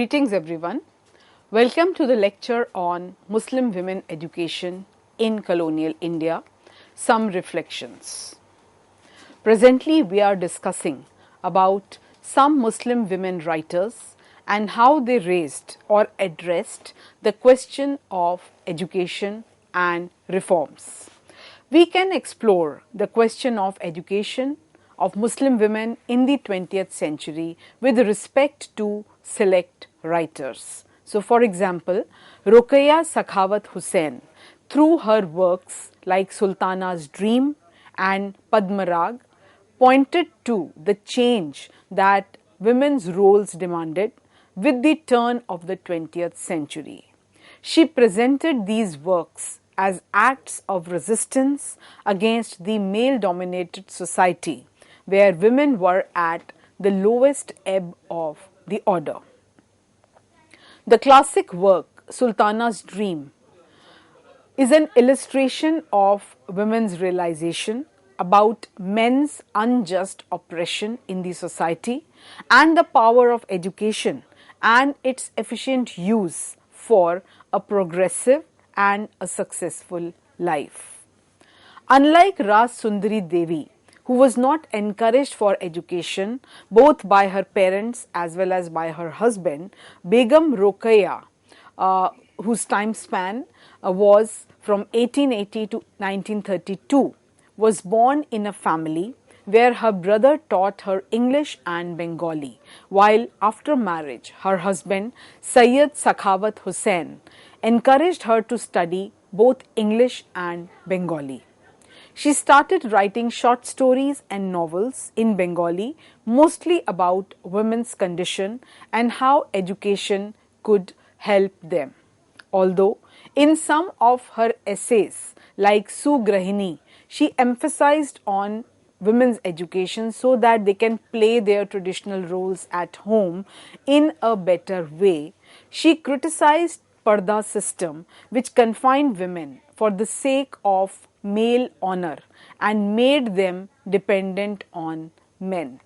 Greetings everyone. Welcome to the lecture on Muslim women education in colonial India, some reflections. Presently we are discussing about some Muslim women writers and how they raised or addressed the question of education and reforms. We can explore the question of education of Muslim women in the 20th century with respect to select writers. So, for example, Ruqayya Sakhawat Hussain, through her works like Sultanas Dream and Padmarag, pointed to the change that women's roles demanded with the turn of the 20th century. She presented these works as acts of resistance against the male-dominated society where women were at the lowest ebb of the order. The classic work Sultanas Dream is an illustration of women's realization about men's unjust oppression in the society and the power of education and its efficient use for a progressive and a successful life. Unlike Ras Sundari Devi, who was not encouraged for education both by her parents as well as by her husband, Begum Ruqayya, whose time span was from 1880 to 1932, was born in a family where her brother taught her English and Bengali, while after marriage her husband Sayyid Sakhawat Hussain encouraged her to study both English and Bengali. She started writing short stories and novels in Bengali, mostly about women's condition and how education could help them. Although in some of her essays like Sugrahini, she emphasized on women's education so that they can play their traditional roles at home in a better way, she criticized Parda system which confined women for the sake of male honor and made them dependent on men.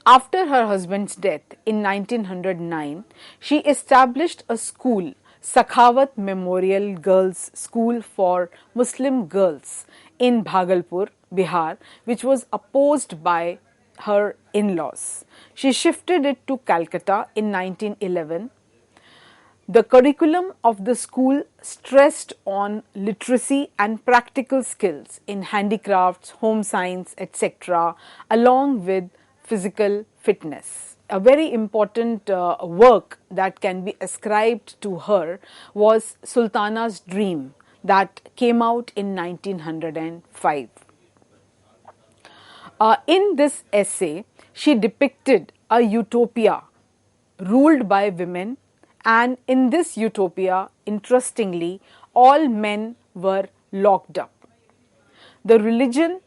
After her husband's death in 1909, she established a school, Sakhawat Memorial Girls School for Muslim girls in Bhagalpur, Bihar, which was opposed by her in-laws. She shifted it to Calcutta in 1911. The curriculum of the school stressed on literacy and practical skills in handicrafts, home science, etc., along with physical fitness. A very important work that can be ascribed to her was Sultana's Dream that came out in 1905. In this essay, she depicted a utopia ruled by women, and in this utopia, interestingly, all men were locked up. The religion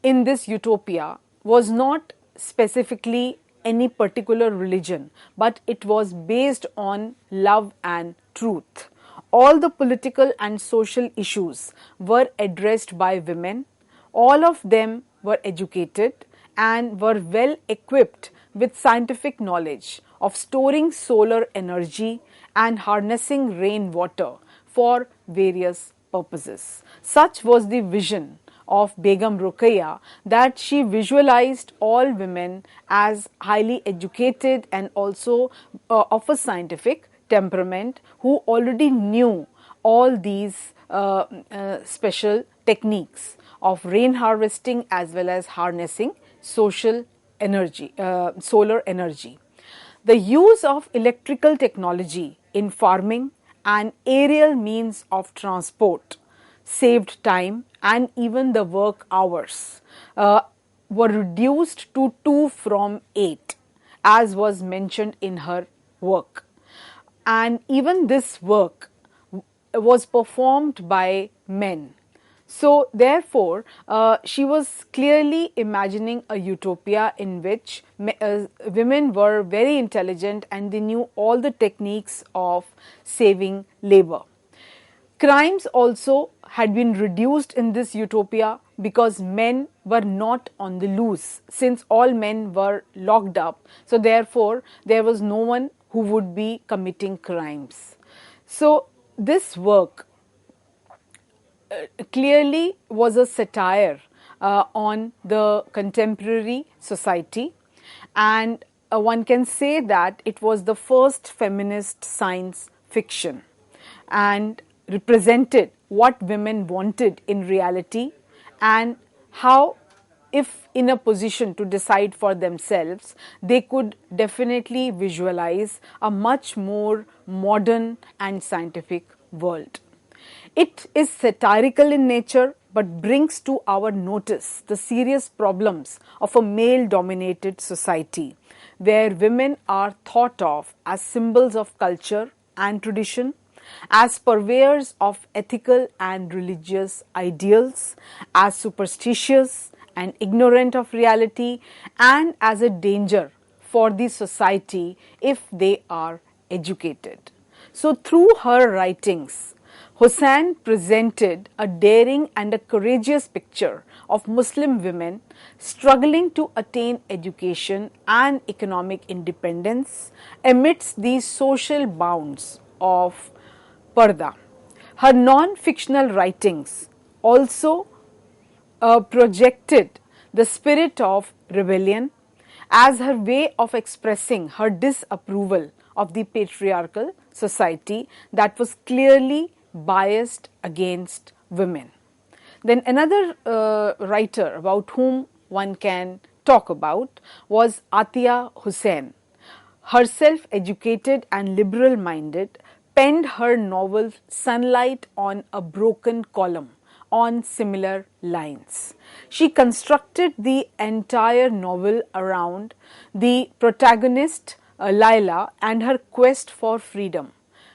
in this utopia was not specifically any particular religion, but it was based on love and truth. All the political and social issues were addressed by women. All of them were educated and were well equipped with scientific knowledge of storing solar energy and harnessing rainwater for various purposes. Such was the vision of Begum Ruqayya, that she visualized all women as highly educated and also of a scientific temperament who already knew all these special techniques of rain harvesting as well as harnessing solar energy. The use of electrical technology in farming and aerial means of transport saved time, and even the work hours were reduced to 2 from 8, as was mentioned in her work. And even this work was performed by men. So, therefore, she was clearly imagining a utopia in which women were very intelligent and they knew all the techniques of saving labor. Crimes also had been reduced in this utopia because men were not on the loose, since all men were locked up. So therefore, there was no one who would be committing crimes. So this work clearly was a satire on the contemporary society, and one can say that it was the first feminist science fiction and represented what women wanted in reality, and how, if in a position to decide for themselves, they could definitely visualize a much more modern and scientific world. It is satirical in nature, but brings to our notice the serious problems of a male dominated society, where women are thought of as symbols of culture and tradition, as purveyors of ethical and religious ideals, as superstitious and ignorant of reality, and as a danger for the society if they are educated. So, through her writings, Hussain presented a daring and a courageous picture of Muslim women struggling to attain education and economic independence amidst these social bounds of Parda. Her non-fictional writings also projected the spirit of rebellion as her way of expressing her disapproval of the patriarchal society that was clearly biased against women. Then another writer about whom one can talk about was Atiya Hussain. Herself educated and liberal minded, penned her novel Sunlight on a Broken Column on similar lines. She constructed the entire novel around the protagonist Laila and her quest for freedom,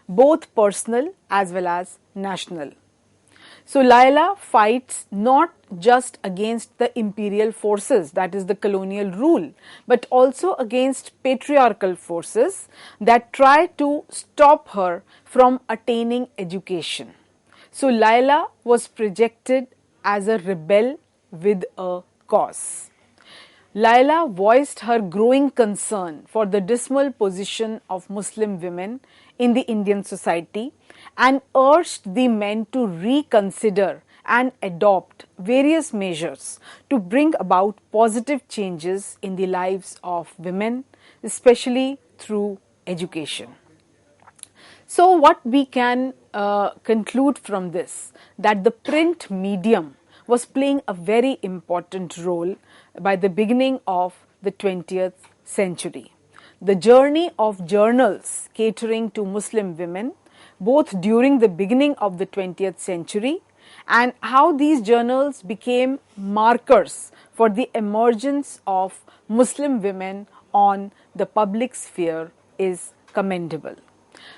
both personal as well as national. So Laila fights not just against the imperial forces, that is the colonial rule, but also against patriarchal forces that try to stop her from attaining education. So Laila was projected as a rebel with a cause. Laila voiced her growing concern for the dismal position of Muslim women in the Indian society and urged the men to reconsider and adopt various measures to bring about positive changes in the lives of women, especially through education. So what we can conclude from this, that the print medium was playing a very important role by the beginning of the 20th century. The journey of journals catering to Muslim women, both during the beginning of the 20th century and how these journals became markers for the emergence of Muslim women on the public sphere, is commendable.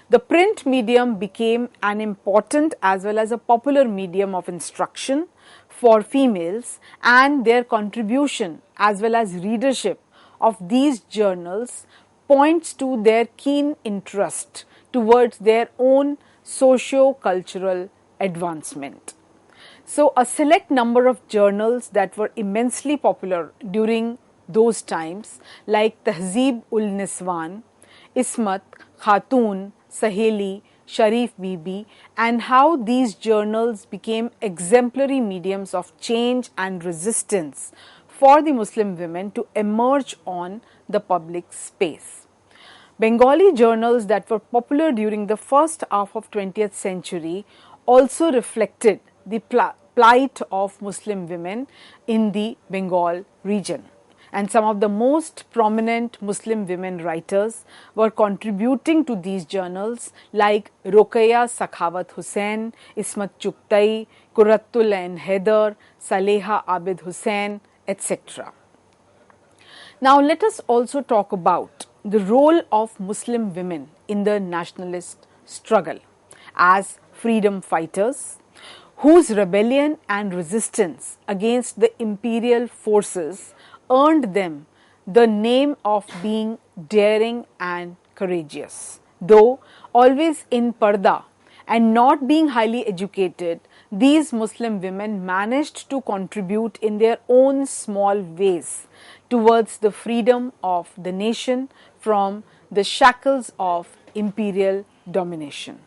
The print medium became an important as well as a popular medium of instruction for females, and their contribution as well as readership of these journals points to their keen interest towards their own socio-cultural advancement. So a select number of journals that were immensely popular during those times, like Tehzeeb-ul-Niswan, Ismat, Khatun, Saheli, Sharif Bibi, and how these journals became exemplary mediums of change and resistance for the Muslim women to emerge on the public space. Bengali journals that were popular during the first half of 20th century also reflected the plight of Muslim women in the Bengal region. And some of the most prominent Muslim women writers were contributing to these journals, like Rokeya Sakhawat Hussain, Ismat Chhetri, Qurratul Ain Haider, Saleha Abid Hussain, etc. Now let us also talk about the role of Muslim women in the nationalist struggle as freedom fighters, whose rebellion and resistance against the imperial forces earned them the name of being daring and courageous. Though always in parda and not being highly educated, these Muslim women managed to contribute in their own small ways towards the freedom of the nation from the shackles of imperial domination.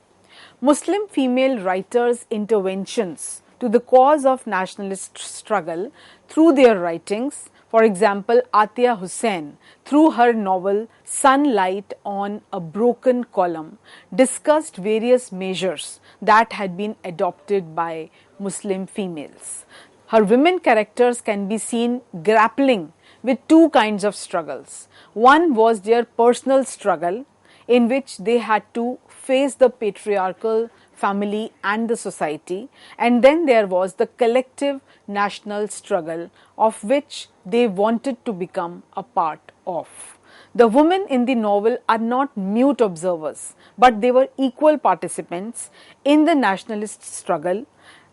Muslim female writers' interventions to the cause of nationalist struggle through their writings, for example, Atia Hussain, through her novel Sunlight on a Broken Column, discussed various measures that had been adopted by Muslim females. Her women characters can be seen grappling with two kinds of struggles. One was their personal struggle, in which they had to face the patriarchal family and the society, and then there was the collective national struggle of which they wanted to become a part of. The women in the novel are not mute observers, but they were equal participants in the nationalist struggle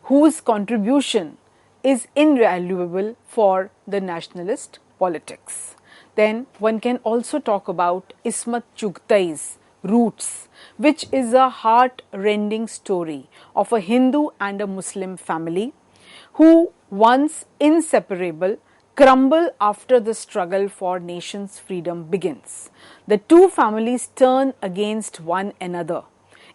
whose contribution is invaluable for the nationalist politics. Then one can also talk about Ismat Chhettri's Roots, which is a heart-rending story of a Hindu and a Muslim family who, once inseparable, crumble after the struggle for nation's freedom begins. The two families turn against one another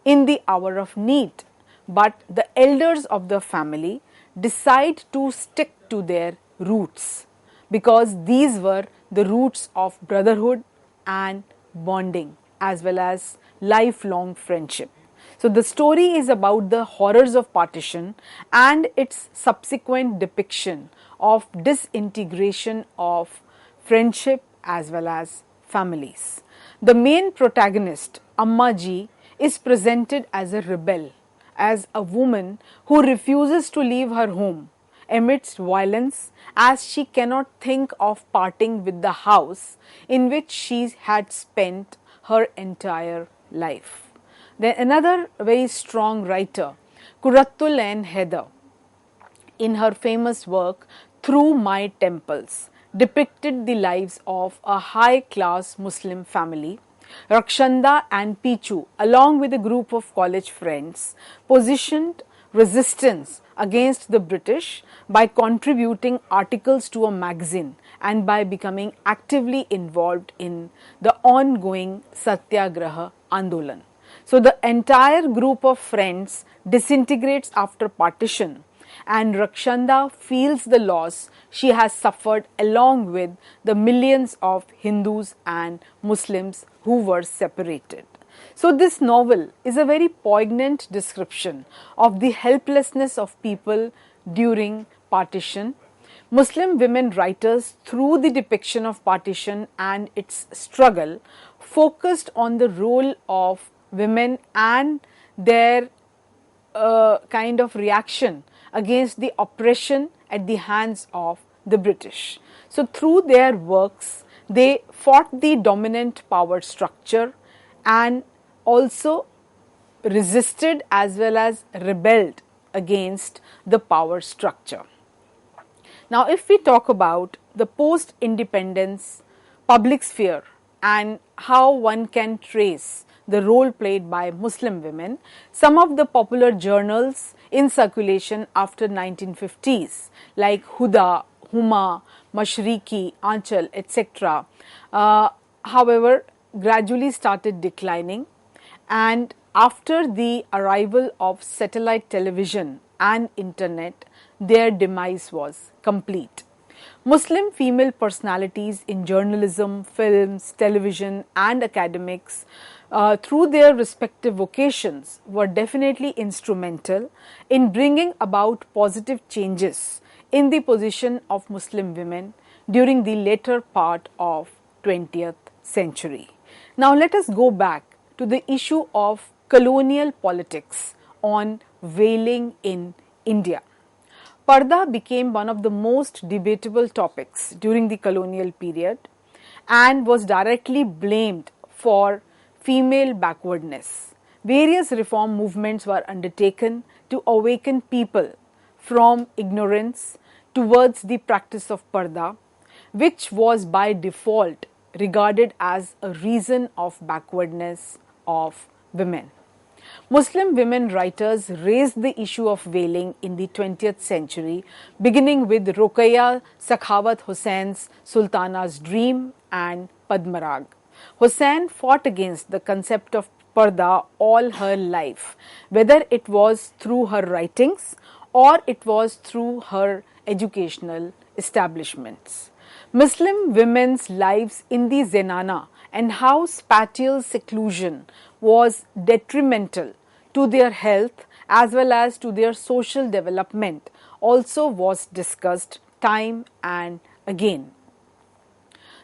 in the hour of need, but the elders of the family decide to stick to their roots because these were the roots of brotherhood and bonding as well as lifelong friendship. So the story is about the horrors of partition and its subsequent depiction of disintegration of friendship as well as families. The main protagonist, Amma Ji, is presented as a rebel, as a woman who refuses to leave her home amidst violence, as she cannot think of parting with the house in which she had spent her entire life. Then another very strong writer, Qurratul Ain Haider, in her famous work Through My Temples, depicted the lives of a high-class Muslim family. Rakshanda and Pichu, along with a group of college friends, positioned resistance against the British by contributing articles to a magazine and by becoming actively involved in the ongoing Satyagraha Andolan. So the entire group of friends disintegrates after partition, and Rakshanda feels the loss she has suffered along with the millions of Hindus and Muslims who were separated. So this novel is a very poignant description of the helplessness of people during partition. Muslim women writers, through the depiction of partition and its struggle, focused on the role of women and their kind of reaction against the oppression at the hands of the British. So through their works, they fought the dominant power structure and also resisted as well as rebelled against the power structure. Now, if we talk about the post-independence public sphere and how one can trace the role played by Muslim women, some of the popular journals in circulation after 1950s like Huda, Huma, Mashriki, Anchal, etc. However, gradually started declining, and after the arrival of satellite television and internet, their demise was complete. Muslim female personalities in journalism, films, television and academics through their respective vocations were definitely instrumental in bringing about positive changes in the position of Muslim women during the later part of 20th century. Now let us go back to the issue of colonial politics on veiling in India. Parda became one of the most debatable topics during the colonial period and was directly blamed for female backwardness. Various reform movements were undertaken to awaken people from ignorance towards the practice of parda, which was by default regarded as a reason of backwardness of women. Muslim women writers raised the issue of veiling in the 20th century, beginning with Ruqayya Sakhawat Husain's Sultanas Dream and Padmarag. Hussain fought against the concept of parda all her life, whether it was through her writings or it was through her educational establishments. Muslim women's lives in the zenana and how spatial seclusion was detrimental to their health as well as to their social development also was discussed time and again.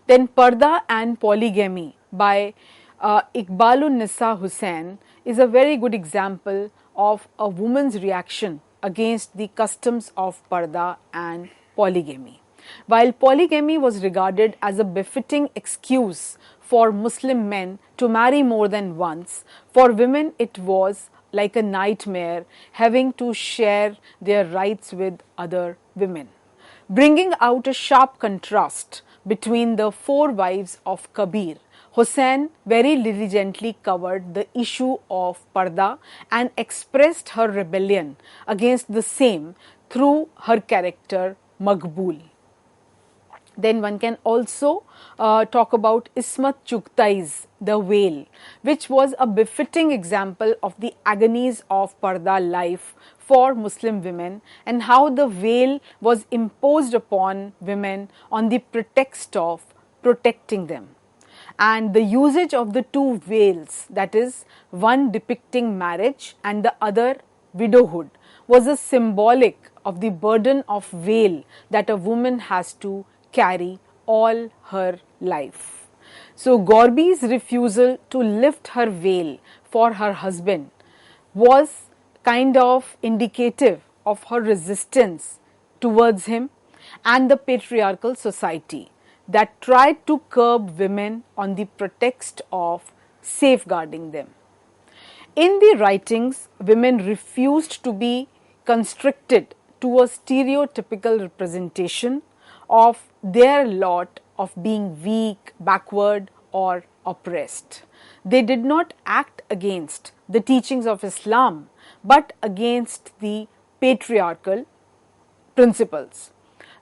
Then Parda and Polygamy by Iqbalun Nisa Hussain is a very good example of a woman's reaction against the customs of Parda and polygamy. While polygamy was regarded as a befitting excuse for Muslim men to marry more than once, for women it was like a nightmare having to share their rights with other women, bringing out a sharp contrast between the four wives of Kabir. Hussain very diligently covered the issue of parda and expressed her rebellion against the same through her character Maqbool. Then one can also talk about Ismat Chhettri's The Veil, which was a befitting example of the agonies of parda life for Muslim women and how the veil was imposed upon women on the pretext of protecting them. And the usage of the two veils, that is, one depicting marriage and the other widowhood, was a symbolic of the burden of veil that a woman has to carry all her life. So Gorby's refusal to lift her veil for her husband was kind of indicative of her resistance towards him and the patriarchal society that tried to curb women on the pretext of safeguarding them. In the writings, women refused to be constricted to a stereotypical representation of their lot of being weak, backward or oppressed. They did not act against the teachings of Islam but against the patriarchal principles.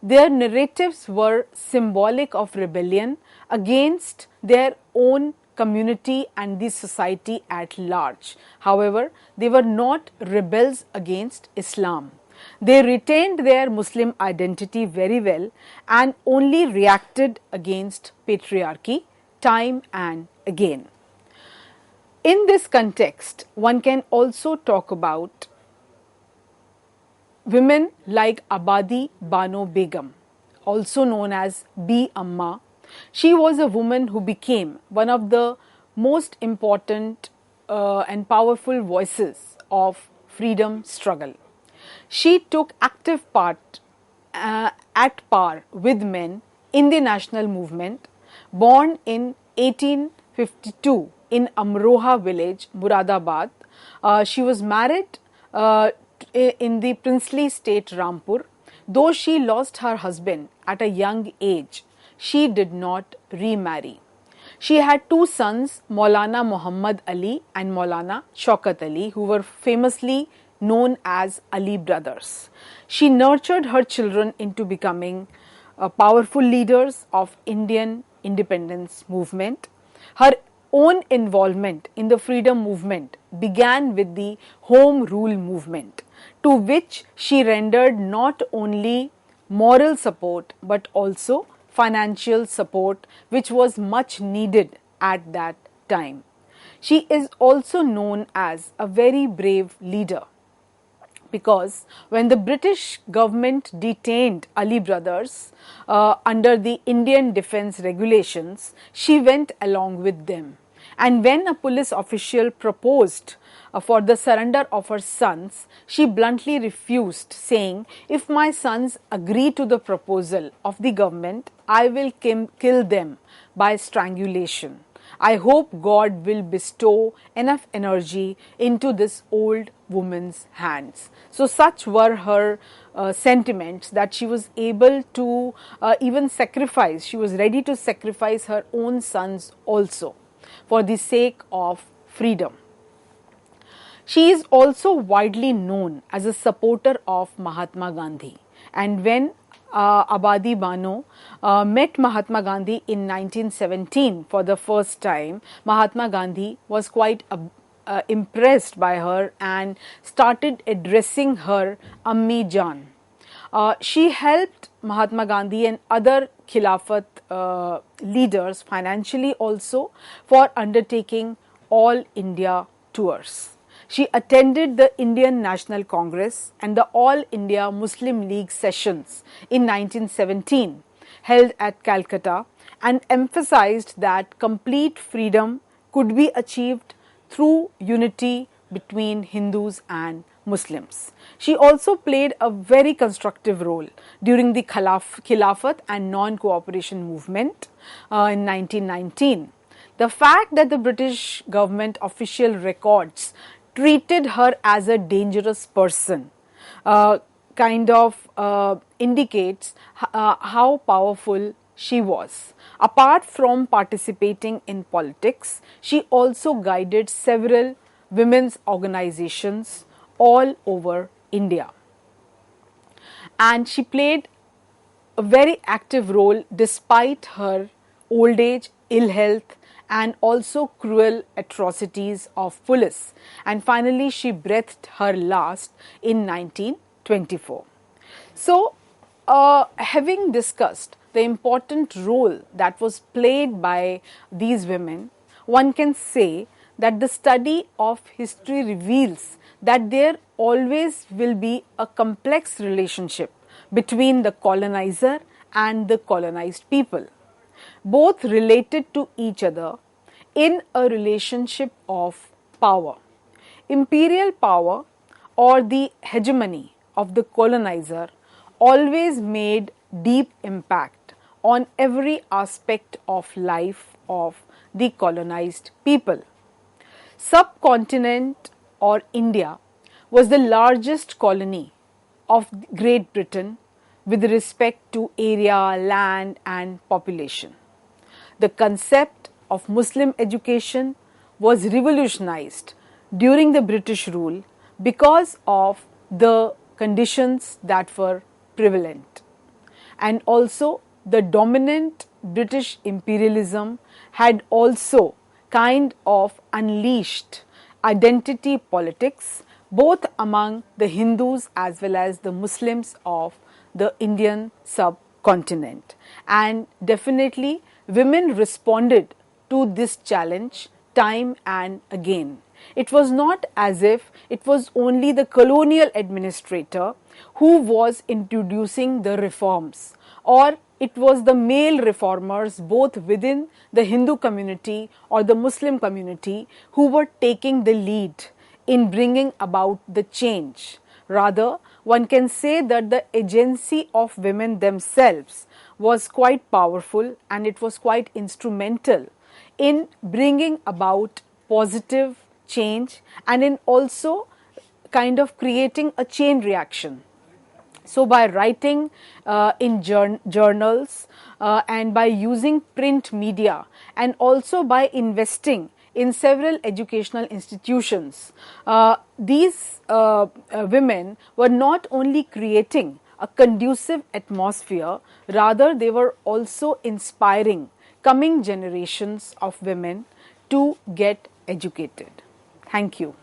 Their narratives were symbolic of rebellion against their own community and the society at large. However, they were not rebels against Islam. They retained their Muslim identity very well and only reacted against patriarchy time and again. In this context, one can also talk about women like Abadi Bano Begum, also known as B. Amma. She was a woman who became one of the most important and powerful voices of freedom struggle. She took active part at par with men in the national movement. Born in 1852 in Amroha village, Muradabad, she was married in the princely state Rampur. Though she lost her husband at a young age, she did not remarry. She had two sons, Maulana Muhammad Ali and Maulana Shaukat Ali, who were famously known as Ali brothers. She nurtured her children into becoming powerful leaders of Indian independence movement. Her own involvement in the freedom movement began with the Home Rule movement, to which she rendered not only moral support but also financial support, which was much needed at that time. She is also known as a very brave leader, because when the British government detained Ali brothers under the Indian Defence Regulations, she went along with them. And when a police official proposed for the surrender of her sons, she bluntly refused, saying, "If my sons agree to the proposal of the government, I will kill them by strangulation. I hope God will bestow enough energy into this old woman's hands." So such were her sentiments that she was able to even sacrifice, she was ready to sacrifice her own sons also for the sake of freedom. She is also widely known as a supporter of Mahatma Gandhi. And when Abadi Bano met Mahatma Gandhi in 1917 for the first time, Mahatma Gandhi was quite impressed by her and started addressing her Ammi Jan. She helped Mahatma Gandhi and other Khilafat leaders financially also for undertaking all India tours. She attended the Indian National Congress and the All India Muslim League sessions in 1917 held at Calcutta and emphasized that complete freedom could be achieved through unity between Hindus and Muslims. She also played a very constructive role during the Khilafat and non-cooperation movement in 1919. The fact that the British government official records treated her as a dangerous person indicates how powerful she was. Apart from participating in politics, she also guided several women's organizations all over India. And she played a very active role despite her old age, ill health, and also cruel atrocities of police. And finally, she breathed her last in 1924. So, having discussed the important role that was played by these women, one can say that the study of history reveals that there always will be a complex relationship between the colonizer and the colonized people, both related to each other in a relationship of power. Imperial power or the hegemony of the colonizer always made deep impact on every aspect of life of the colonized people. Subcontinent or India was the largest colony of Great Britain with respect to area, land and population. The concept of Muslim education was revolutionized during the British rule because of the conditions that were prevalent. And also the dominant British imperialism had also kind of unleashed identity politics both among the Hindus as well as the Muslims of the Indian subcontinent. And definitely women responded to this challenge time and again. It was not as if it was only the colonial administrator who was introducing the reforms, or it was the male reformers both within the Hindu community or the Muslim community who were taking the lead in bringing about the change. Rather, one can say that the agency of women themselves was quite powerful and it was quite instrumental in bringing about positive change and in also kind of creating a chain reaction. So by writing in journals and by using print media and also by investing in several educational institutions, these women were not only creating a conducive atmosphere, rather they were also inspiring coming generations of women to get educated. Thank you.